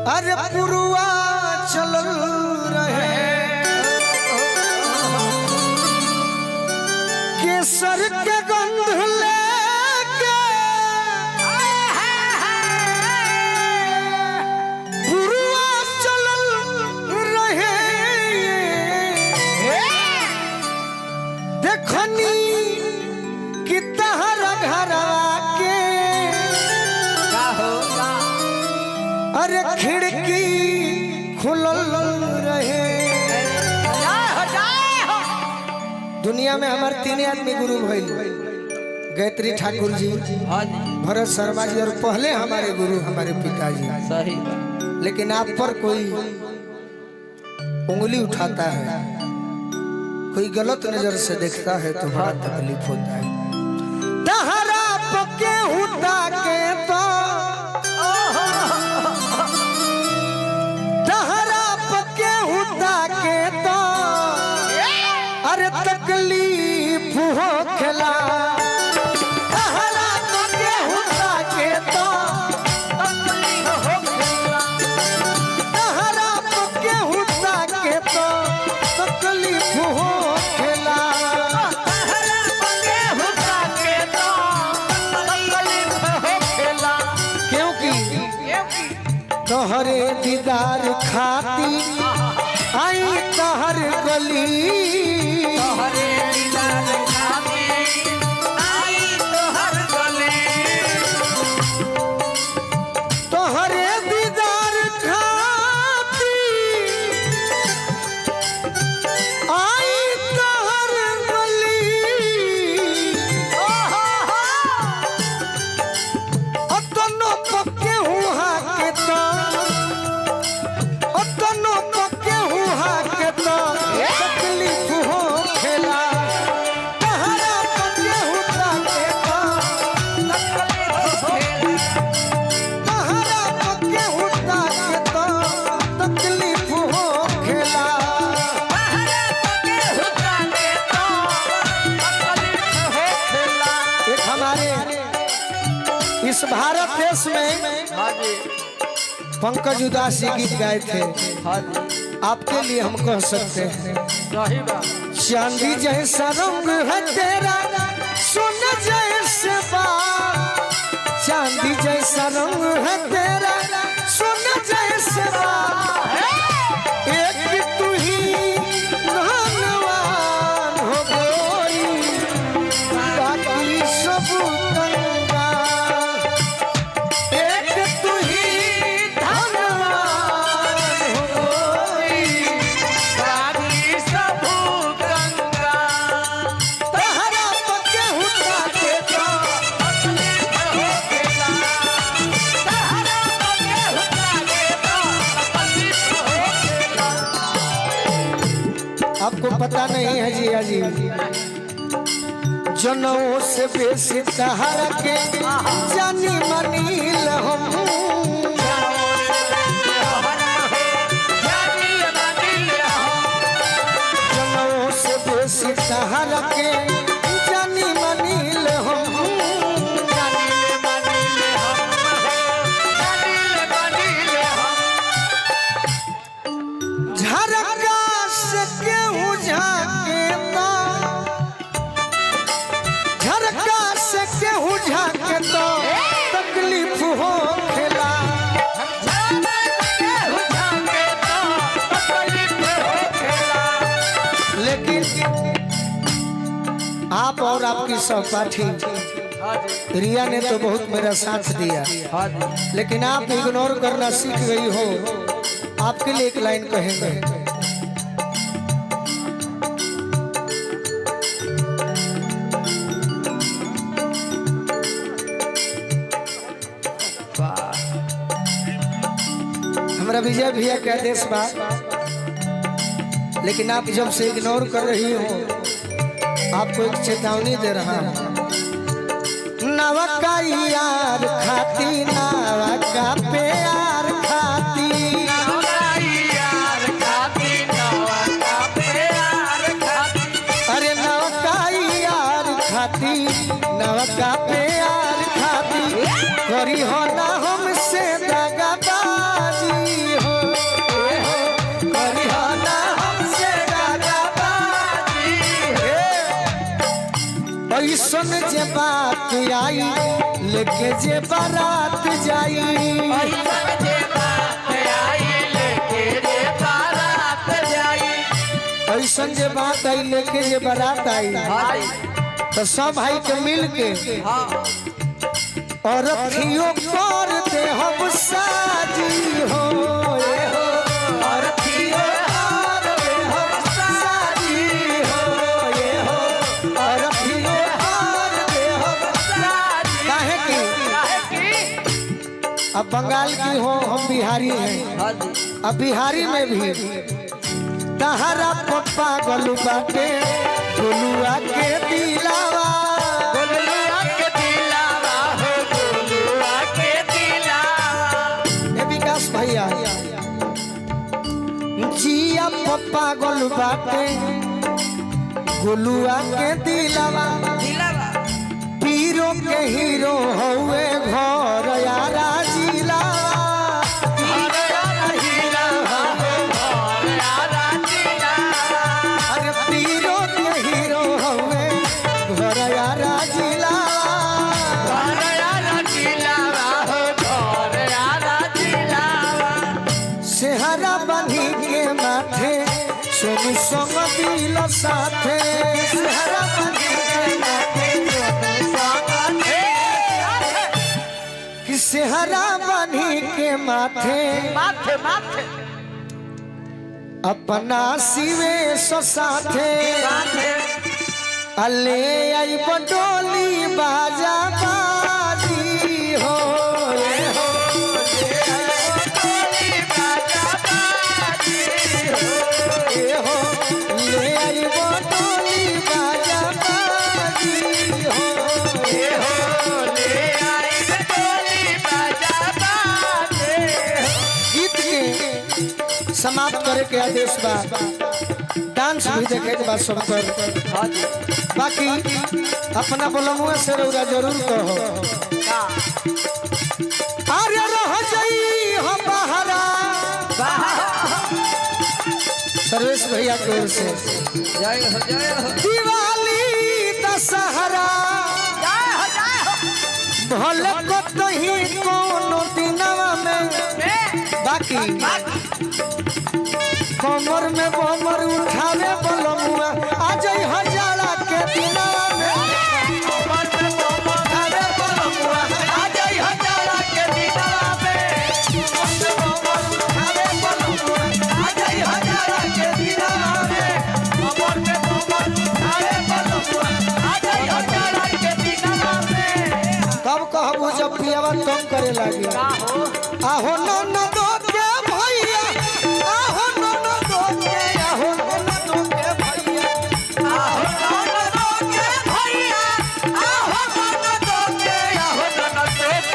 अरे पुरुआ चल रहे केसर के गंध लेके पुरुआ चल रहे देखनी कि तहरा घरवा के अरे खिड़की खुलल रहे। दुनिया में हमारे तीन आदमी गुरु भइल, गायत्री ठाकुर जी, भरत शर्मा जी और पहले हमारे गुरु हमारे पिताजी। सही। लेकिन आप पर कोई उंगली उठाता है, कोई गलत नजर से देखता है तो बड़ा तकलीफ होता है। तहरा पके हुता के तो अरे तकलीफ हो खेला तहरा पके हुता के तो तकलीफ हो खेला तहरा पके हुता के तो तकलीफ हो खेला तहरा पके हुता के तो तकलीफ हो खेला। क्योंकि तोहरे दीदार खाती आई तहर गली तोहरे दीदार खाती आई तहर गली तोहरे दीदार खाती आई तहर गली अतनो पक्के हुआ के तो तकलीफ हो खेला तहरा पके हुता के तो तकलीफ हो खेला तहरा पके हुता के तो तकलीफ हो खेला तहरा पके हुता के तो तकलीफ हो खेला। एक हमारे इस भारत देश में पंकज उदासी गीत गाए थे, आपके लिए हम कह सकते हैं। चांदी जैसा रंग है तेरा सोना जैसे बाल चांदी जैसा रंग है तेरा सोना जैसे बाल एक तू ही धनवान हो गई बाकी सब आपको पता नहीं है जिया जी, जनों से बेसी तहरा के जानी मनील हम जनों से बेसी तहरा के जानी मनील हम झरका से केहू झाके तो झरका से केहू झाके तो तकलीफ हो खेला लेकिन आप और आपकी सहपाठी रिया ने तो बहुत मेरा साथ दिया, लेकिन आप इग्नोर करना सीख गई हो। आपके लिए एक लाइन कहेंगे। हमारा विजय भैया का आदेश बा, लेकिन आप जब से इग्नोर कर रही हो, आपको एक चेतावनी दे रहा हूं। नवका यार खाती नवका प्यार खाती अरे नवका यार खाती नवका प्यार खाती करी हो ना हमसे दगाबाजी बात आई लेके जे बारात जाई ऐसन जे बात आई लेके जे बारात आई तो सब भाई के मिल के और रथियों कर दे हम साजी हो और रथियों कर दे हम साजी हो ये हो और रथियों कर दे हम साजी काहे की अब बंगाल की हो हम बिहारी हैं अब बिहारी में भी तहरा पप्पा गोलू बाटे गोलुआ के दिलावा भैया जिया पप्पा गोलू बाटे गोलुआ के दिलावा पीरो के हीरो हुए घर यारा जिला अरे पीरो के हीरो हुए घर यारा जिला सेहरा बनी के माथे सोनू संग दिल साथे सेहरा बनी के माथे कि सेहरा बनी के माथे अपना सिवे सो साथे अले आई बडोली बाजा बाजी हो समाप्त करे के आदेश बा डांस भी देखे के बाद सब कर बाकी अपना बोलमुआ से रौरा जरूर कहो अरे रह जाई हम बहरा सर्वेश भैया की ओर से दिवाली दशहरा भले को ही कोनो दिनवा में बाकी कमर में बमर उठावे बलमुआ आज हजारा के दिनवा में कमर में बमर उठावे बलमुआ आज हजारा के दिनवा में कमर में उठावे बलमुआ आज हजारा के दिनवा में कमर में बमर उठावे बलमुआ आज हजारा के दिनवा में तब कहबू जब पियावा तंग करे लागी आहो न दो के भैया आहो न दो के आहो न दो के भैया आहो न दो के भैया आहो न दो के आहो न दो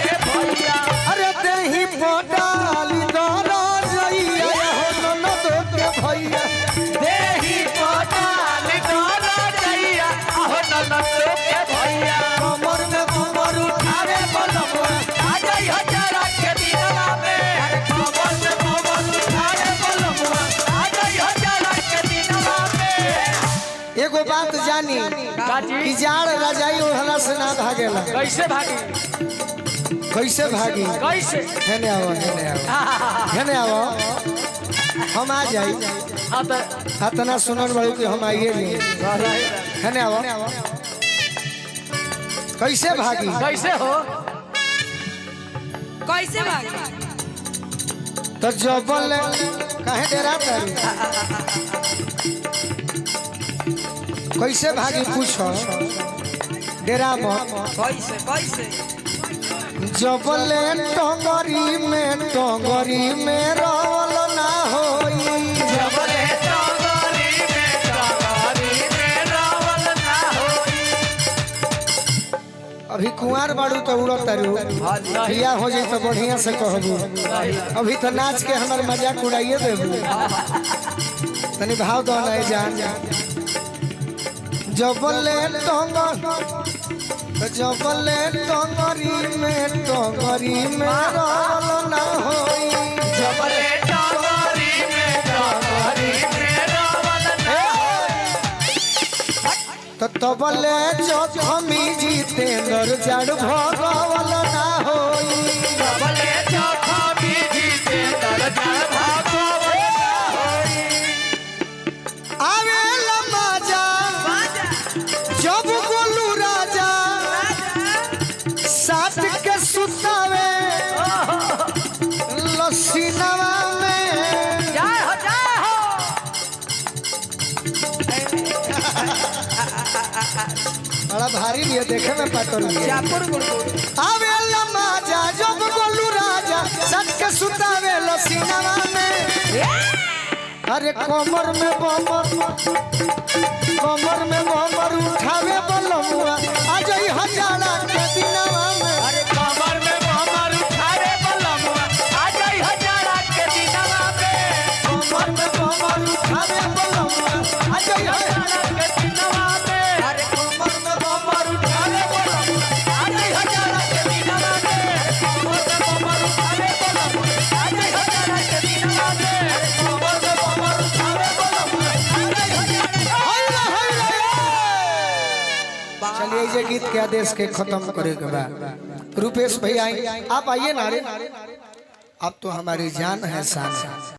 के भैया अरे देही पोडाली दरा जइया आहो न दो के भैया देही पोडाली दरा जइया आहो न दो के भैया कमर में कमर उठावे बलमुआ आज हजारा के दिनवा में कमर में कमर उठावे बलमुआ आज हजारा के दिनवा में एगो बात जानी कि जाड़ रजाई ओढ़ला से ना भागेला कैसे भागी कैसे हेने आओ हम आ जाई इतना सुनल बड़ू कि हम आइए नहीं हेने आओ कैसे भागी कैसे हो कैसे भागी तो जबल काहे डरा तारी कैसे भागी पूछो डेरा मत कैसे जबल टंगरी में रोल ना होई जबल अभी कुंवार बाड़ू तो उड़त तारू बिया हो जाई तो बढ़िया से कहबू अभी तो नाच के हमार मजाक उड़ाइए देबू तनी भाव दो नहीं जान जबले टंगरी में रोल ना होई जबले टंगरी में रोल ना होई तो तबले जखमी जितेंद्र जड़ भगवल ना होई तबले जखमी जितेंद्र जड़ भगवल ना होई आवे लमाजा जब गोलू राजा साथ के सुतावे लसीनवा में जय हो बड़ा भारी लिए देखे में पटल लिए चापुर गुड़गुड़ आवे लमाजा जब गोलू राजा साथ के सुतावे लसीनवा में अरे कमर में बमर उठावे बलमुआ आज ही हजारा के दिनवा में अरे कमर में कमर उठावे बलमुआ आ जाई हजारा के दिनवा में कमर में बमर उठावे बलमुआ आज ही हजारा के दिनवा में अरे कमर में बमर उठावे बलमुआ आ जाई हजारा के दिनवा में कमर में कमर उठावे बलमुआ आ जाई हजारा के दिनवा में कमर में बमर उठावे बलमुआ आ जाई हजारा चलिए ये गीत के आदेश के खत्म करे के बाद रूपेश भैया आप आइए ना रे आप तो हमारी जान है शान है